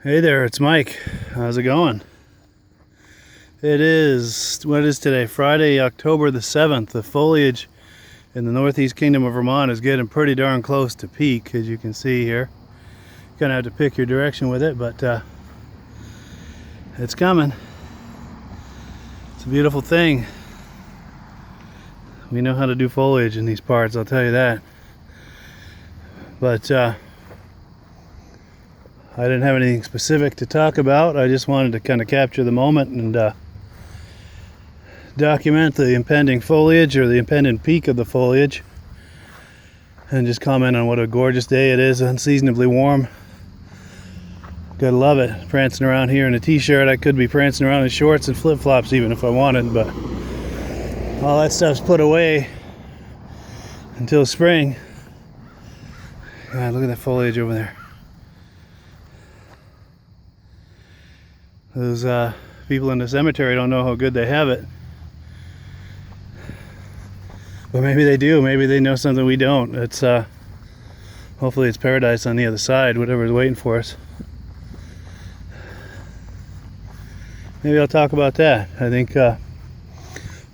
Hey there, it's Mike. How's it going? It is, what is today? Friday, October the 7th. The foliage in the Northeast Kingdom of Vermont is getting pretty darn close to peak, as you can see here. You're gonna have to pick your direction with it, but it's coming. It's a beautiful thing. We know how to do foliage in these parts, I'll tell you that. But I didn't have anything specific to talk about. I just wanted to kind of capture the moment and document the impending foliage, or the impending peak of the foliage, and just comment on what a gorgeous day it is, unseasonably warm. Gotta love it. Prancing around here in a t-shirt. I could be prancing around in shorts and flip-flops even if I wanted, but all that stuff's put away until spring. God, look at that foliage over there. Those people in the cemetery don't know how good they have it. But maybe they do. Maybe they know something we don't. It's hopefully it's paradise on the other side, whatever's waiting for us. Maybe I'll talk about that. I think I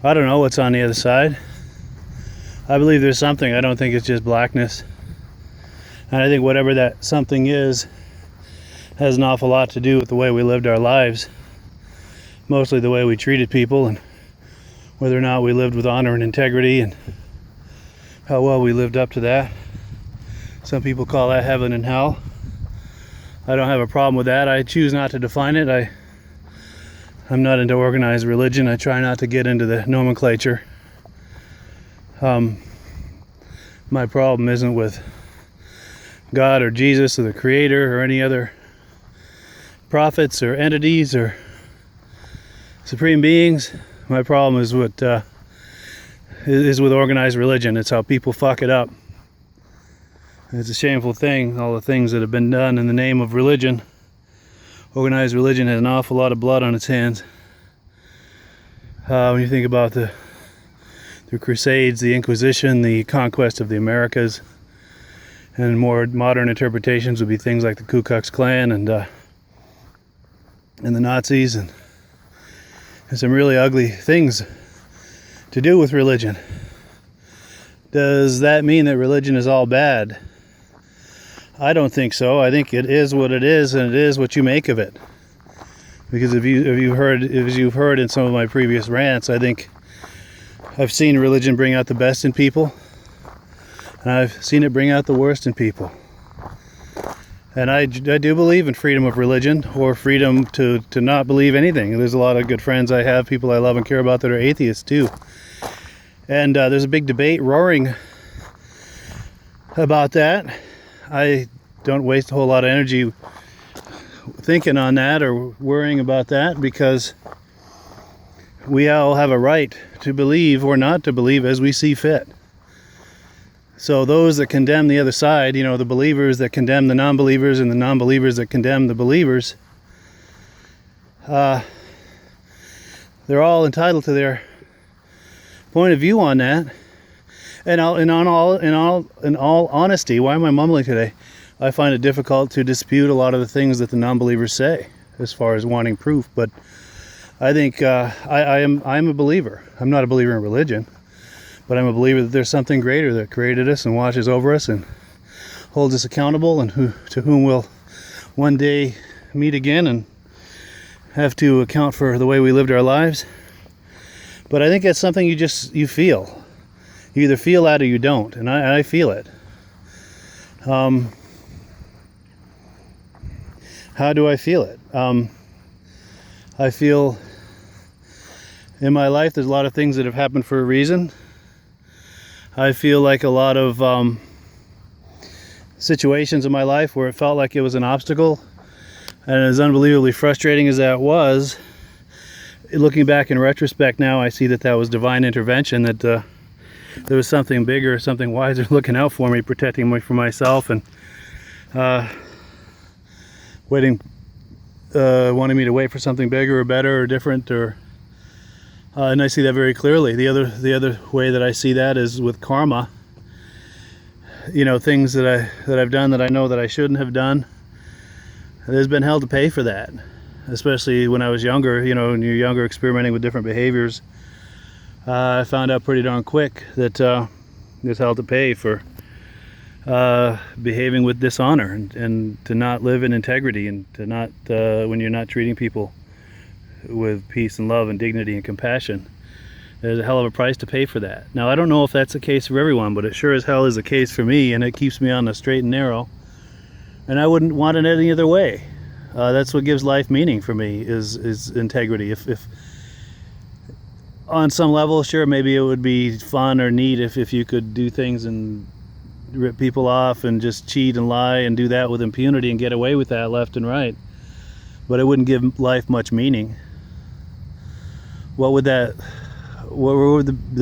don't know what's on the other side. I believe there's something. I don't think it's just blackness. And I think whatever that something is has an awful lot to do with the way we lived our lives. Mostly the way we treated people, and whether or not we lived with honor and integrity, and how well we lived up to that. Some people call that heaven and hell. I don't have a problem with that. I choose not to define it. I'm not into organized religion. I try not to get into the nomenclature. My problem isn't with God or Jesus or the Creator or any other prophets or entities or supreme beings. My problem is with organized religion. It's how people fuck it up. It's a shameful thing, all the things that have been done in the name of religion. Organized religion has an awful lot of blood on its hands. When you think about the Crusades, the Inquisition, the conquest of the Americas, and more modern interpretations would be things like the Ku Klux Klan and the Nazis, and some really ugly things to do with religion. Does that mean that religion is all bad? I don't think so. I think it is what it is, and it is what you make of it. Because if you've heard in some of my previous rants, I think I've seen religion bring out the best in people, and I've seen it bring out the worst in people. And I do believe in freedom of religion, or freedom to not believe anything. There's a lot of good friends I have, people I love and care about, that are atheists too. And there's a big debate roaring about that. I don't waste a whole lot of energy thinking on that or worrying about that, because we all have a right to believe or not to believe as we see fit. So those that condemn the other side, the believers that condemn the non-believers, and the non-believers that condemn the believers, they're all entitled to their point of view on that. And in all honesty, why am I mumbling today? I find it difficult to dispute a lot of the things that the non-believers say, as far as wanting proof. But I think I'm a believer. I'm not a believer in religion. But I'm a believer that there's something greater that created us and watches over us and holds us accountable, and to whom we'll one day meet again and have to account for the way we lived our lives. But I think that's something you feel. You either feel that or you don't, and I feel it. How do I feel it? I feel in my life there's a lot of things that have happened for a reason. I feel like a lot of situations in my life where it felt like it was an obstacle, and as unbelievably frustrating as that was, looking back in retrospect now, I see that was divine intervention, that there was something bigger, something wiser looking out for me, protecting me from myself, and wanting me to wait for something bigger or better or different, and I see that very clearly. The other way that I see that is with karma. Things that I've done that I know that I shouldn't have done, There's been hell to pay for that, especially when I was younger. You know, when you're younger, experimenting with different behaviors, I found out pretty darn quick that there's hell to pay for behaving with dishonor and to not live in integrity, and to not, when you're not treating people with peace and love and dignity and compassion. There's a hell of a price to pay for that. Now, I don't know if that's the case for everyone, but it sure as hell is the case for me, and it keeps me on the straight and narrow. And I wouldn't want it any other way. That's what gives life meaning for me, is integrity. If on some level, sure, maybe it would be fun or neat if you could do things and rip people off and just cheat and lie and do that with impunity and get away with that left and right. But it wouldn't give life much meaning. What would the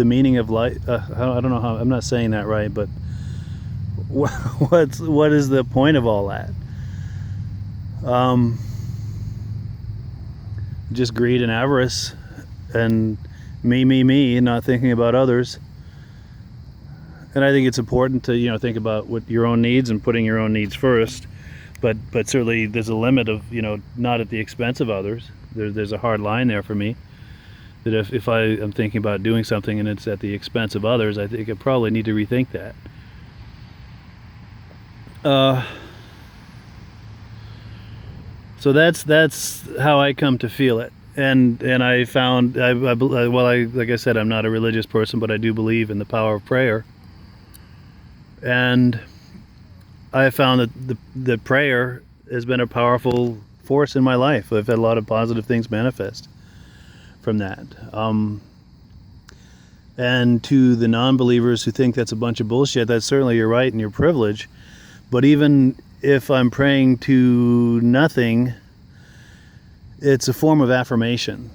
meaning of life? I don't know how. I'm not saying that right, but what is the point of all that? Just greed and avarice, and me, not thinking about others. And I think it's important to think about what your own needs and putting your own needs first. But certainly there's a limit of not at the expense of others. There's a hard line there for me. That if I am thinking about doing something and it's at the expense of others, I think I probably need to rethink that. So that's how I come to feel it, and I found like I said, I'm not a religious person, but I do believe in the power of prayer, and I found that the prayer has been a powerful force in my life. I've had a lot of positive things manifest from that. And to the non-believers who think that's a bunch of bullshit, that's certainly your right and your privilege. But even if I'm praying to nothing, it's a form of affirmation.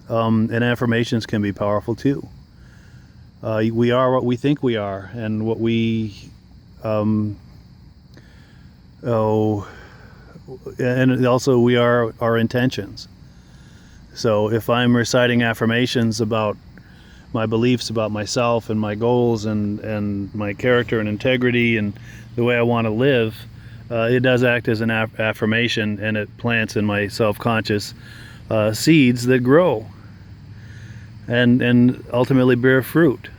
And affirmations can be powerful too. We are what we think we are, and what we and also we are our intentions. So if I'm reciting affirmations about my beliefs about myself and my goals and my character and integrity and the way I want to live, it does act as an affirmation, and it plants in my self-conscious seeds that grow and ultimately bear fruit.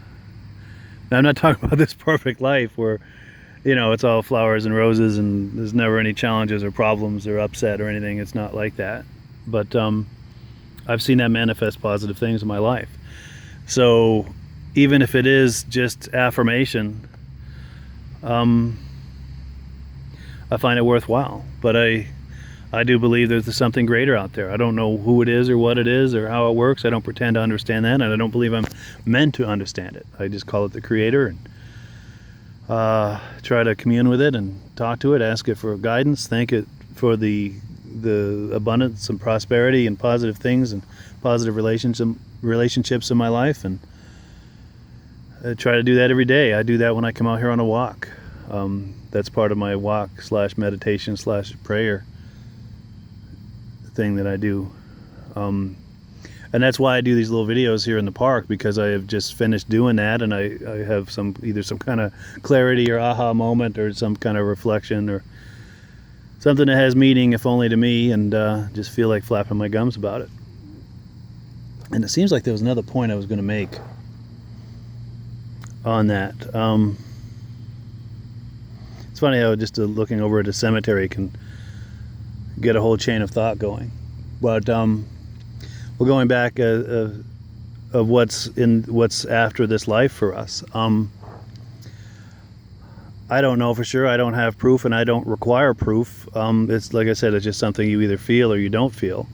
Now, I'm not talking about this perfect life where it's all flowers and roses and there's never any challenges or problems or upset or anything. It's not like that. But I've seen that manifest positive things in my life. So even if it is just affirmation, I find it worthwhile. But I do believe there's something greater out there. I don't know who it is or what it is or how it works. I don't pretend to understand that, and I don't believe I'm meant to understand it. I just call it the Creator and try to commune with it and talk to it, ask it for guidance, thank it for the abundance and prosperity and positive things and positive relationships in my life, and I try to do that every day. I do that when I come out here on a walk. That's part of my walk / meditation / prayer thing that I do, and that's why I do these little videos here in the park, because I have just finished doing that, and I have either some kind of clarity or aha moment or some kind of reflection or something that has meaning, if only to me, and just feel like flapping my gums about it. And it seems like there was another point I was going to make on that. It's funny how just looking over at a cemetery can get a whole chain of thought going. But we're going back of what's after this life for us. I don't know for sure. I don't have proof, and I don't require proof. It's like I said, it's just something you either feel or you don't feel.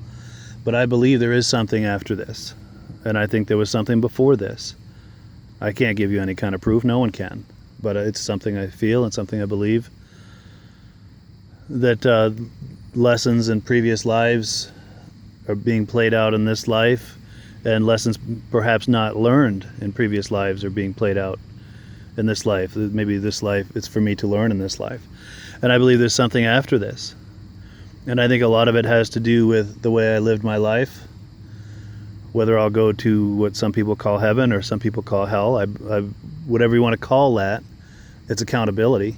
But I believe there is something after this, and I think there was something before this. I can't give you any kind of proof. No one can. But it's something I feel and something I believe. That lessons in previous lives are being played out in this life, and lessons perhaps not learned in previous lives are being played out in this life. Maybe this life, it's for me to learn in this life. And I believe there's something after this. And I think a lot of it has to do with the way I lived my life, whether I'll go to what some people call heaven or some people call hell. Whatever you want to call that, it's accountability.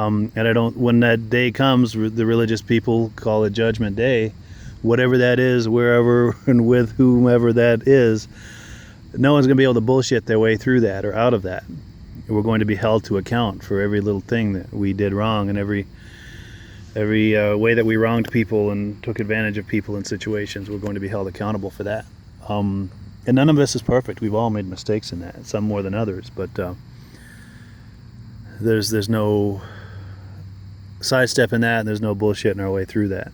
And I don't. When that day comes, the religious people call it Judgment Day. Whatever that is, wherever and with whomever that is, no one's going to be able to bullshit their way through that or out of that. We're going to be held to account for every little thing that we did wrong, and every way that we wronged people and took advantage of people in situations. We're going to be held accountable for that. And none of us is perfect. We've all made mistakes in that, some more than others. But there's no sidestepping that, and there's no bullshitting our way through that.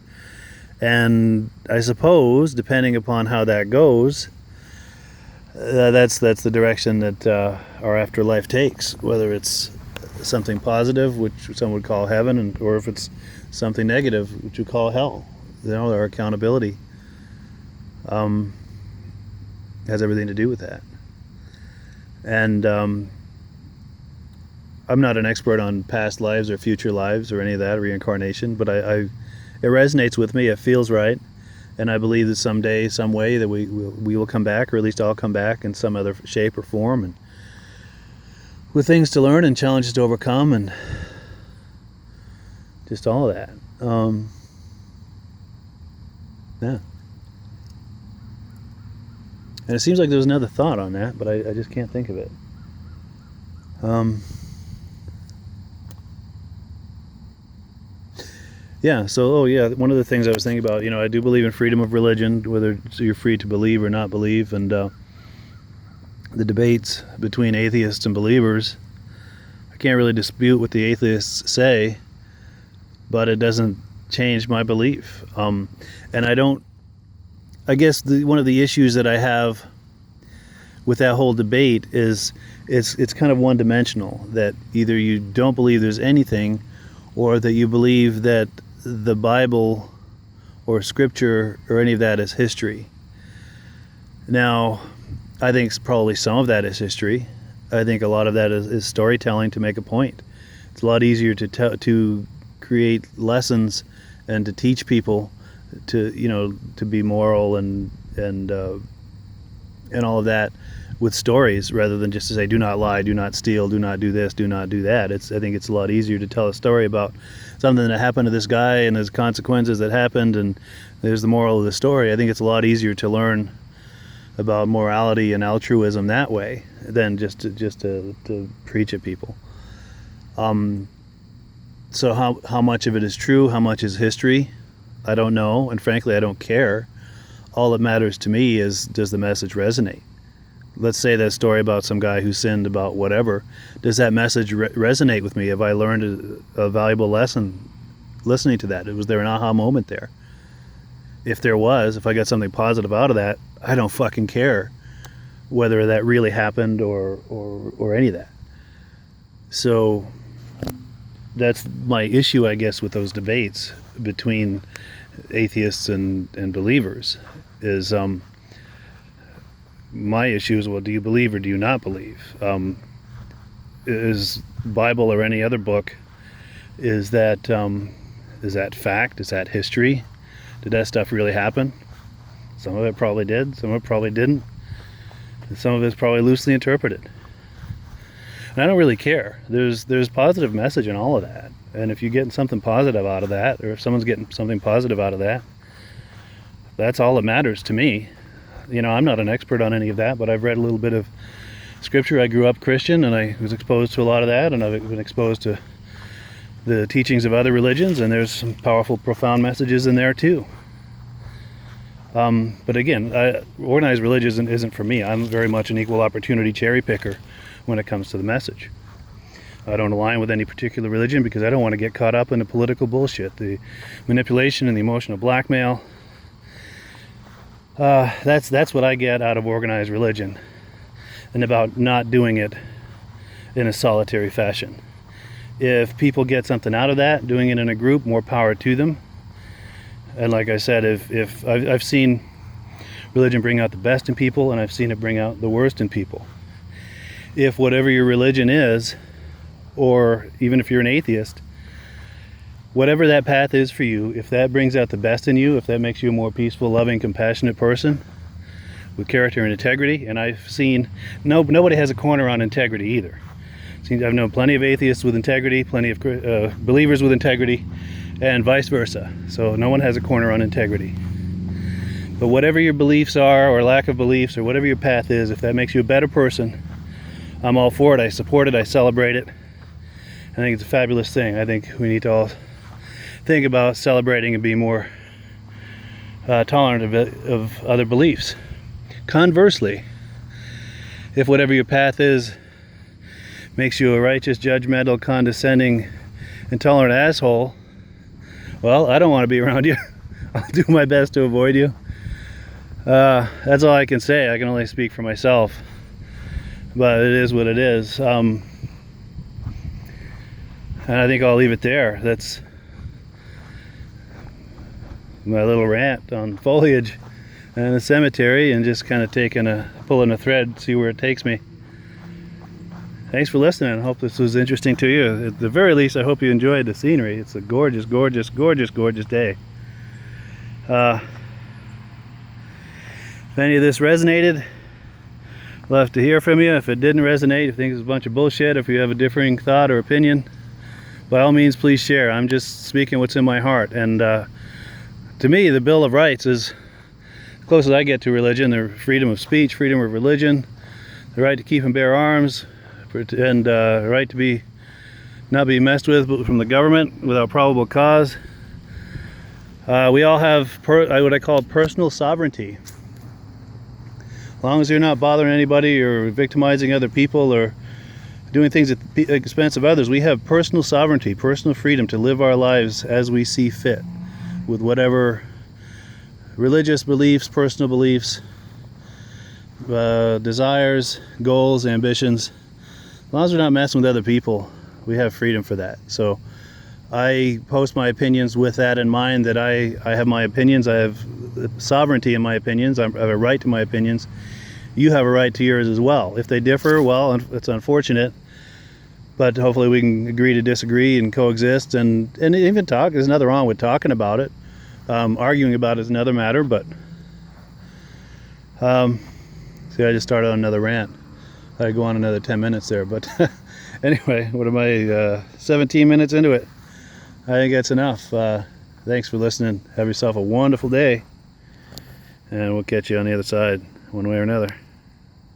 And I suppose, depending upon how that goes, that's the direction that our afterlife takes. Whether it's something positive, which some would call heaven, or if it's something negative, which we call hell. Our accountability has everything to do with that. And I'm not an expert on past lives or future lives or any of that, reincarnation, but it resonates with me. It feels right. And I believe that someday, some way, that we will come back, or at least I'll come back in some other shape or form, and with things to learn and challenges to overcome, and just all of that. Yeah. And it seems like there was another thought on that, but I just can't think of it. Yeah, so, one of the things I was thinking about, I do believe in freedom of religion, whether you're free to believe or not believe, and the debates between atheists and believers, I can't really dispute what the atheists say, but it doesn't change my belief. And I guess one of the issues that I have with that whole debate is it's kind of one-dimensional, that either you don't believe there's anything, or that you believe that the Bible or Scripture or any of that is history. Now, I think probably some of that is history. I think a lot of that is storytelling to make a point. It's a lot easier to create lessons and to teach people to be moral and all of that with stories, rather than just to say, do not lie, do not steal, do not do this, do not do that. I think it's a lot easier to tell a story about something that happened to this guy and his consequences that happened, and there's the moral of the story. I think it's a lot easier to learn about morality and altruism that way than just to preach at people. So how much of it is true, how much is history, I don't know, and frankly I don't care. All that matters to me is, does the message resonate? Let's say that story about some guy who sinned about whatever. Does that message resonate with me? Have I learned a valuable lesson listening to that? Was there an aha moment there? If there was, if I got something positive out of that, I don't fucking care whether that really happened or any of that. So that's my issue, I guess, with those debates between atheists and believers. Is my issue is, well, do you believe or do you not believe? Is Bible or any other book, is that fact? Is that history? Did that stuff really happen? Some of it probably did, some of it probably didn't, and some of it's probably loosely interpreted. And I don't really care. There's positive message in all of that, and if you're getting something positive out of that, or if someone's getting something positive out of that, that's all that matters to me. I'm not an expert on any of that, but I've read a little bit of Scripture. I grew up Christian, and I was exposed to a lot of that, and I've been exposed to the teachings of other religions, and there's some powerful, profound messages in there too. But again, organized religion isn't for me. I'm very much an equal opportunity cherry picker when it comes to the message. I don't align with any particular religion because I don't want to get caught up in the political bullshit, the manipulation and the emotional blackmail. That's what I get out of organized religion, and about not doing it in a solitary fashion. If people get something out of that, doing it in a group, more power to them. And like I said, if I've seen religion bring out the best in people, and I've seen it bring out the worst in people. If whatever your religion is, or even if you're an atheist, whatever that path is for you, if that brings out the best in you, if that makes you a more peaceful, loving, compassionate person with character and integrity, and I've seen nobody has a corner on integrity either. I've known plenty of atheists with integrity, plenty of believers with integrity, and vice versa. So no one has a corner on integrity. But whatever your beliefs are, or lack of beliefs, or whatever your path is, if that makes you a better person, I'm all for it. I support it. I celebrate it. I think it's a fabulous thing. I think we need to all think about celebrating and be more tolerant of other beliefs. Conversely, if whatever your path is makes you a righteous, judgmental, condescending, intolerant asshole, well, I don't want to be around you. I'll do my best to avoid you. That's all I can say. I can only speak for myself, but it is what it is. And I think I'll leave it there. That's my little rant on foliage and a cemetery, and just kind of pulling a thread, see where it takes me. Thanks for listening. I hope this was interesting to you. At the very least, I hope you enjoyed the scenery. It's a gorgeous, gorgeous, gorgeous, gorgeous day. If any of this resonated, I'd love to hear from you. If it didn't resonate, if you think it's a bunch of bullshit, if you have a differing thought or opinion, by all means, please share. I'm just speaking what's in my heart. And to me, the Bill of Rights is the closest I get to religion. The freedom of speech, freedom of religion, the right to keep and bear arms, and the right to not be messed with from the government without probable cause. We all have what I call personal sovereignty. As long as you're not bothering anybody or victimizing other people or doing things at the expense of others, we have personal sovereignty, personal freedom to live our lives as we see fit, with whatever religious beliefs, personal beliefs, desires, goals, ambitions. As long as we're not messing with other people, we have freedom for that. So I post my opinions with that in mind, that I have my opinions. I have sovereignty in my opinions. I have a right to my opinions. You have a right to yours as well. If they differ, well, it's unfortunate, but hopefully we can agree to disagree and coexist and even talk. There's nothing wrong with talking about it. Arguing about it is another matter, but see, I just started on another rant. I'd go on another 10 minutes there, but anyway, what am I, 17 minutes into it? I think that's enough. Thanks for listening. Have yourself a wonderful day, and we'll catch you on the other side, one way or another.